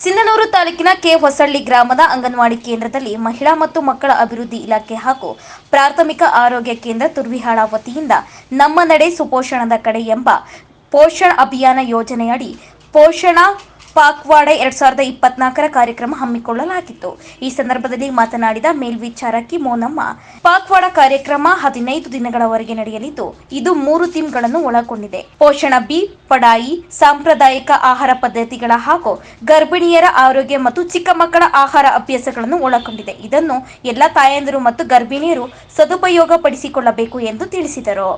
ಸಿಂಧನೂರು ತಾಲೂಕಿನ ಕೆ ಹೊಸಳ್ಳಿ ಗ್ರಾಮದ ಅಂಗನವಾಡಿ ಕೇಂದ್ರದಲ್ಲಿ ಮಹಿಳಾ ಮತ್ತು ಮಕ್ಕಳ ಅಭಿವೃದ್ಧಿ ಇಲಾಖೆ ಹಾಗೂ ಪ್ರಾಥಮಿಕ ಆರೋಗ್ಯ ಕೇಂದ್ರ ತುರ್ವಿಹಾಳ ವತಿಯಿಂದ ನಮ್ಮ ನಡೆ ಸುಪೋಷಣದ ಕಡೆ ಎಂಬ ಪೋಷಣ ಅಭಿಯಾನ ಯೋಜನೆಯಡಿ ಪೋಷಣ ಪಾಕ್ವಾಡ 2024 ಕಾರ್ಯಕ್ರಮ ಹಮ್ಮಿಕೊಳ್ಳಲಾಗಿತ್ತು. ಈ ಸಂದರ್ಭದಲ್ಲಿ ಮಾತನಾಡಿದ ಮೇಲ್ವಿಚಾರಕಿ ಮೋನಮ್ಮ, ಪಾಕ್ವಾಡ ಕಾರ್ಯಕ್ರಮ 15 ದಿನಗಳವರೆಗೆ ನಡೆಯಲಿದ್ದು, ಇದು 3 ಥೀಮ್ಗಳನ್ನು ಒಳಗೊಂಡಿದೆ. ಪೋಷಣ ಬಿ, ಪಡಾಯಿ, ಸಾಂಪ್ರದಾಯಿಕ ಆಹಾರ ಪದ್ಧತಿಗಳ ಹಾಗೂ ಗರ್ಭಿಣಿಯರ ಆರೋಗ್ಯ ಮತ್ತು ಚಿಕ್ಕ ಮಕ್ಕಳ ಆಹಾರ ಅಭ್ಯಾಸಗಳನ್ನು ಒಳಗೊಂಡಿದೆ. ಇದನ್ನು ಎಲ್ಲ ತಾಯಂದಿರು ಮತ್ತು ಗರ್ಭಿಣಿಯರು ಸದುಪಯೋಗ ಪಡಿಸಿಕೊಳ್ಳಬೇಕು ಎಂದು ತಿಳಿಸಿದರು.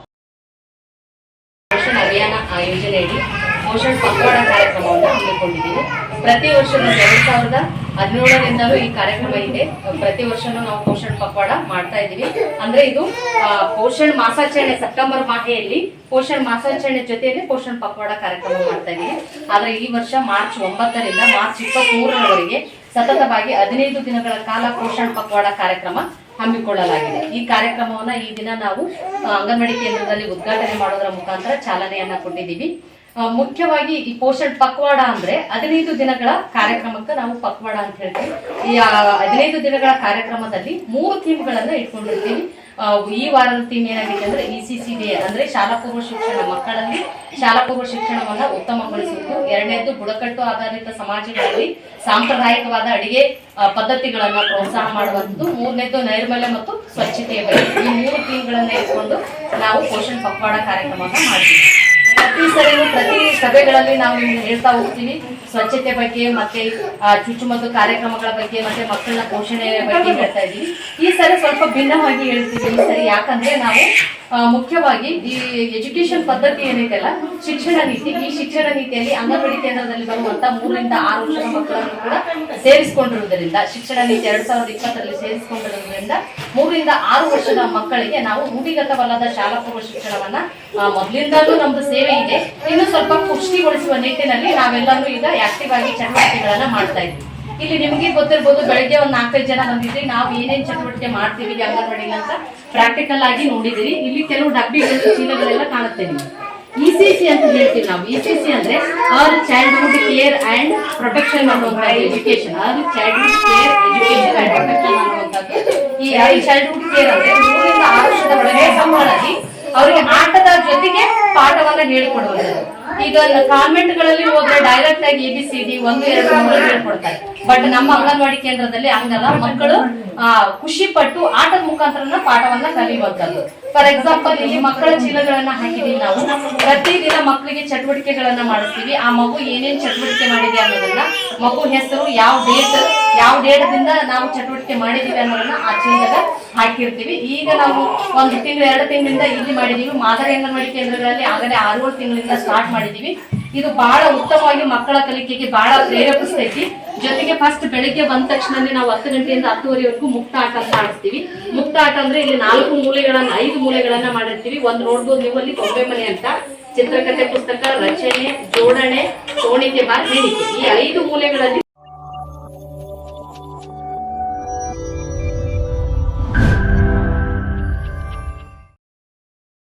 ಅಭಿಯಾನ ಯೋಜನೆಯಡಿ ಪೋಷಣ್ ಪಕ್ವಾಡ ಕಾರ್ಯಕ್ರಮವನ್ನು ಹಮ್ಮಿಕೊಂಡಿದ್ದೀವಿ. ಪ್ರತಿ ವರ್ಷದ 2017ರಿಂದಲೂ ಈ ಕಾರ್ಯಕ್ರಮ ಇದೆ. ಪ್ರತಿ ವರ್ಷನೂ ನಾವು ಪೋಷಣ್ ಪಕ್ವಾಡ ಮಾಡ್ತಾ ಇದ್ದೀವಿ. ಅಂದ್ರೆ ಇದು ಪೋಷಣ್ ಮಾಸಾಚರಣೆ ಸೆಪ್ಟೆಂಬರ್ ಮಾಹೆಯಲ್ಲಿ ಪೋಷಣ್ ಮಾಸಾಚರಣೆ ಜೊತೆಯಲ್ಲಿ ಪೋಷಣ್ ಪಕ್ವಾಡ ಕಾರ್ಯಕ್ರಮ ಮಾಡ್ತಾ ಇದ್ದೀವಿ. ಆದ್ರೆ ಈ ವರ್ಷ ಮಾರ್ಚ್ 9ರಿಂದ ಮಾರ್ಚ್ 23ರವರೆಗೆ ಸತತವಾಗಿ 15 ದಿನಗಳ ಕಾಲ ಪೋಷಣ್ ಪಕ್ವಾಡ ಕಾರ್ಯಕ್ರಮ ಹಮ್ಮಿಕೊಳ್ಳಲಾಗಿದೆ. ಈ ಕಾರ್ಯಕ್ರಮವನ್ನ ಈ ದಿನ ನಾವು ಅಂಗನವಾಡಿ ಕೇಂದ್ರದಲ್ಲಿ ಉದ್ಘಾಟನೆ ಮಾಡೋದರ ಮುಖಾಂತರ ಚಾಲನೆಯನ್ನ ಕೊಟ್ಟಿದ್ದೀವಿ. ಮುಖ್ಯವಾಗಿ ಈ ಪೋಷಣ್ ಪಕ್ವಾಡ ಅಂದ್ರೆ 15 ದಿನಗಳ ಕಾರ್ಯಕ್ರಮಕ್ಕೆ ನಾವು ಪಕ್ವಾಡ ಅಂತ ಹೇಳ್ತೀವಿ. ಈ 15 ದಿನಗಳ ಕಾರ್ಯಕ್ರಮದಲ್ಲಿ 3 ಥೀಮ್ಗಳನ್ನ ಇಟ್ಕೊಂಡಿರ್ತೀವಿ. ಈ ವಾರದ ಥೀಮ್ ಏನಾಗಿದೆ ಅಂದ್ರೆ ECCD ಅಂದ್ರೆ ಶಾಲಾ ಪೂರ್ವ ಶಿಕ್ಷಣ, ಮಕ್ಕಳಲ್ಲಿ ಶಾಲಾ ಪೂರ್ವ ಶಿಕ್ಷಣವನ್ನ ಉತ್ತಮಗೊಳಿಸುವುದು. ಎರಡನೇದು ಬುಡಕಟ್ಟು ಆಧಾರಿತ ಸಮಾಜಗಳಲ್ಲಿ ಸಾಂಪ್ರದಾಯಿಕವಾದ ಅಡಿಗೆ ಪದ್ಧತಿಗಳನ್ನ ಪ್ರೋತ್ಸಾಹ ಮಾಡುವಂಥದ್ದು. ಮೂರನೇದು ನೈರ್ಮಲ್ಯ ಮತ್ತು ಸ್ವಚ್ಛತೆಯ ಬಗ್ಗೆ. ಈ 3 ಥೀಮ್ಗಳನ್ನ ಇಟ್ಕೊಂಡು ನಾವು ಪೋಷಣ್ ಪಕ್ವಾಡ ಕಾರ್ಯಕ್ರಮವನ್ನ ಮಾಡ್ತೀವಿ. ಪ್ರತಿ ಸಭೆಗಳಲ್ಲಿ ನಾವು ಹೇಳ್ತಾ ಹೋಗ್ತೀವಿ ಸ್ವಚ್ಛತೆ ಬಗ್ಗೆ, ಮತ್ತೆ ಚುಚ್ಚುಮದ್ದು ಕಾರ್ಯಕ್ರಮಗಳ ಬಗ್ಗೆ, ಮತ್ತೆ ಮಕ್ಕಳ ಪೋಷಣೆ ಬಗ್ಗೆ ಹೇಳ್ತಾ ಇದೀವಿ. ಈ ಸರಿ ಸ್ವಲ್ಪ ಭಿನ್ನವಾಗಿ ಹೇಳ್ತೀವಿ ಈ ಸರಿ. ಯಾಕಂದ್ರೆ ನಾವು ಮುಖ್ಯವಾಗಿ ಈ ಎಜುಕೇಶನ್ ಪದ್ಧತಿ ಏನೈತಲ್ಲ, ಶಿಕ್ಷಣ ನೀತಿ, ಈ ಶಿಕ್ಷಣ ನೀತಿಯಲ್ಲಿ ಅಂಗನವಾಡಿ ಕೇಂದ್ರದಲ್ಲಿ ಬರುವಂತ 3ರಿಂದ 6 ವರ್ಷದ ಮಕ್ಕಳನ್ನು ಕೂಡ ಸೇರಿಸಿಕೊಂಡಿರುವುದರಿಂದ, ಶಿಕ್ಷಣ ನೀತಿ 2020ರಲ್ಲಿ ಸೇರಿಸಿಕೊಂಡಿರುವುದರಿಂದ 3ರಿಂದ 6 ವರ್ಷದ ಮಕ್ಕಳಿಗೆ ನಾವು ರೂಢಿಗತವಲ್ಲದ ಶಾಲಾ ಪೂರ್ವ ಶಿಕ್ಷಣವನ್ನ ಮೊದಲಿಂದಲೂ ನಮ್ದು ಸೇವೆ ಇದೆ. ಇನ್ನು ಸ್ವಲ್ಪ ಪುಷ್ಟಿಗೊಳಿಸುವ ನಿಟ್ಟಿನಲ್ಲಿ ನಾವೆಲ್ಲರೂ ಈಗ ಆಕ್ಟಿವ್ ಆಗಿ ಚಟುವಟಿಕೆಗಳನ್ನ ಮಾಡ್ತಾ ಇದ್ವಿ. ಇಲ್ಲಿ ನಿಮಗೆ ಗೊತ್ತಿರ್ಬೋದು, ಬೆಳಗ್ಗೆ ಒಂದು 4-5 ಜನ ಬಂದಿದ್ರಿ. ನಾವು ಏನೇನ್ ಚಟುವಟಿಕೆ ಮಾಡ್ತೀವಿ ಅಂಗನವಾಡಿ ಅಂತ ಪ್ರಾಕ್ಟಿಕಲ್ ಆಗಿ ನೋಡಿದಿರಿ. ಇಲ್ಲಿ ಕೆಲವು ಡಬ್ಬಿಗಳು, ಚೀಲಗಳೆಲ್ಲ ಕಾಣುತ್ತೆ ನಿಮ್ಗೆ. ECC ಅಂತ ಹೇಳ್ತೀವಿ ನಾವು. ECC ಅಂದ್ರೆ early childhood care and protection ಅನ್ನುವಂತ education. Early childhood care education and protection ಅನ್ನುವಂಥದ್ದು. ಈ ಅರ್ಲಿ ಚೈಲ್ಡ್ಹುಡ್ ಕೇರ್ ಅಂದ್ರೆ 3ರಿಂದ 6 ವರ್ಷದ ಒಳಗೆ ಮಕ್ಕಳಲ್ಲಿ ಅವರಿಗೆ ಆಟದ ಜೊತೆಗೆ ಪಾಠವನ್ನ ಹೇಳಿಕೊಡುವುದು. ಈಗ ಕಾನ್ವೆಂಟ್ ಗಳಲ್ಲಿ ಹೋದ್ರೆ ಡೈರೆಕ್ಟ್ ಆಗಿ ABCD 1, 2, 3 ಹೇಳ್ಕೊಡ್ತಾರೆ. ಬಟ್ ನಮ್ಮ ಅಂಗನವಾಡಿ ಕೇಂದ್ರದಲ್ಲಿ ಹಂಗಲ್ಲ. ಮಕ್ಕಳು ಖುಷಿ ಪಟ್ಟು ಆಟದ ಮುಖಾಂತರ ಪಾಠವನ್ನ ಕಲಿಯುವಂತದ್ದು. ಫಾರ್ ಎಕ್ಸಾಂಪಲ್, ಇಲ್ಲಿ ಮಕ್ಕಳ ಚೀಲಗಳನ್ನ ಹಾಕಿದೀವಿ ನಾವು. ಪ್ರತಿದಿನ ಮಕ್ಕಳಿಗೆ ಚಟುವಟಿಕೆಗಳನ್ನ ಮಾಡಿಸ್ತೀವಿ. ಆ ಮಗು ಏನೇನ್ ಚಟುವಟಿಕೆ ಮಾಡಿದೆ ಅನ್ನೋದನ್ನ, ಮಗು ಹೆಸರು, ಯಾವ ಡೇಟದಿಂದ ನಾವು ಚಟುವಟಿಕೆ ಮಾಡಿದೀವಿ ಅನ್ನೋದನ್ನ ಆ ಚೀಲದಾಗ ಹಾಕಿರ್ತೀವಿ. ಈಗ ನಾವು 1 ತಿಂಗಳು 2 ತಿಂಗಳಿಂದ ಇಲ್ಲಿ ಮಾಡಿದೀವಿ. ಮಾದರಿ ಅಂಗನವಾಡಿ ಕೇಂದ್ರಗಳಲ್ಲಿ ಆಗಲೇ 6-7 ತಿಂಗಳಿಂದ ಸ್ಟಾರ್ಟ್ ಮಾಡಿದೀವಿ. ಇದು ಬಹಳ ಉತ್ತಮವಾಗಿ ಮಕ್ಕಳ ಕಲಿಕೆಗೆ ಬಹಳ ಪ್ರೇರೇಪಿಸ್ತೈತಿ. ಜೊತೆಗೆ ಫಸ್ಟ್ ಬೆಳಿಗ್ಗೆ ಬಂದ ತಕ್ಷಣನೇ ನಾವು 10 ಗಂಟೆಯಿಂದ 10:30ವರೆಗೂ ಮುಕ್ತ ಆಟ ಅಂತ ಆಡಿಸ್ತೀವಿ. ಮುಕ್ತ ಆಟ ಅಂದ್ರೆ ಇಲ್ಲಿ 5 ಮೂಲೆಗಳನ್ನ ಮಾಡಿರ್ತೀವಿ. ಒಂದು ನೋಡ್ಬೋದು ನೀವು, ಅಲ್ಲಿ ಗೊಂಬೆ ಮನೆ ಅಂತ, ಚಿತ್ರಕಥೆ ಪುಸ್ತಕ, ರಚನೆ, ಜೋಡಣೆ, ಸೋಣಿಕೆ ಬಾರ್, ಹೇಳಿಕೆ, ಈ 5 ಮೂಲೆಗಳಲ್ಲಿ